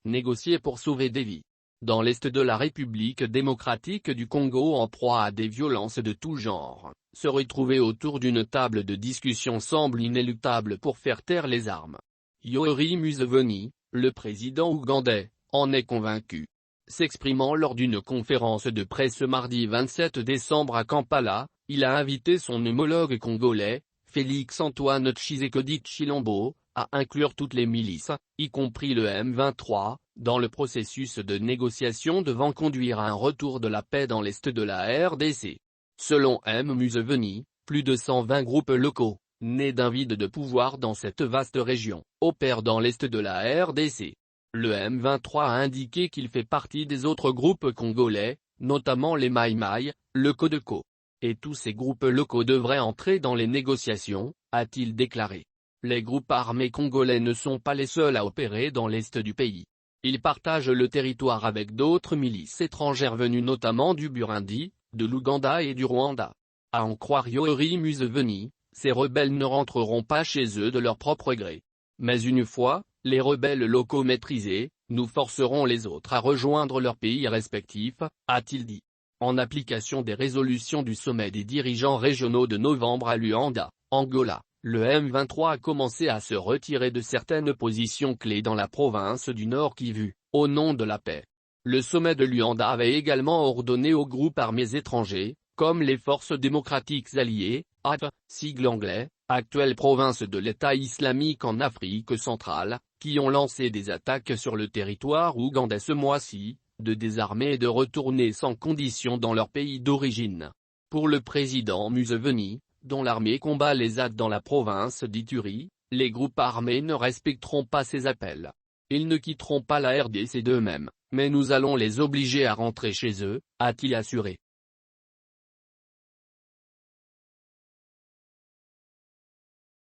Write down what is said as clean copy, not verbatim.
négocier pour sauver des vies. Dans l'est de la République démocratique du Congo en proie à des violences de tout genre, se retrouver autour d'une table de discussion semble inéluctable pour faire taire les armes. Yoweri Museveni, le président ougandais, en est convaincu. S'exprimant lors d'une conférence de presse mardi 27 décembre à Kampala, il a invité son homologue congolais, Félix-Antoine Tshisekedi Tshilombo, à inclure toutes les milices, y compris le M23, dans le processus de négociation devant conduire à un retour de la paix dans l'est de la RDC. Selon M. Museveni, plus de 120 groupes locaux, nés d'un vide de pouvoir dans cette vaste région, opèrent dans l'est de la RDC. Le M23 a indiqué qu'il fait partie des autres groupes congolais, notamment les Mai Mai, le Codeco. Et tous ces groupes locaux devraient entrer dans les négociations, a-t-il déclaré. Les groupes armés congolais ne sont pas les seuls à opérer dans l'est du pays. Ils partagent le territoire avec d'autres milices étrangères venues notamment du Burundi, de l'Ouganda et du Rwanda. À en croire Yoweri Museveni, ces rebelles ne rentreront pas chez eux de leur propre gré. Mais une fois, les rebelles locaux maîtrisés, nous forcerons les autres à rejoindre leurs pays respectifs, a-t-il dit. En application des résolutions du sommet des dirigeants régionaux de novembre à Luanda, Angola, le M23 a commencé à se retirer de certaines positions clés dans la province du Nord Kivu, au nom de la paix. Le sommet de Luanda avait également ordonné aux groupes armés étrangers, comme les Forces démocratiques alliées, AF, sigle anglais, actuelle province de l'État islamique en Afrique centrale, qui ont lancé des attaques sur le territoire ougandais ce mois-ci, de désarmer et de retourner sans condition dans leur pays d'origine. Pour le président Museveni, dont l'armée combat les ZAD dans la province d'Ituri, les groupes armés ne respecteront pas ces appels. Ils ne quitteront pas la RDC d'eux-mêmes, mais nous allons les obliger à rentrer chez eux, a-t-il assuré.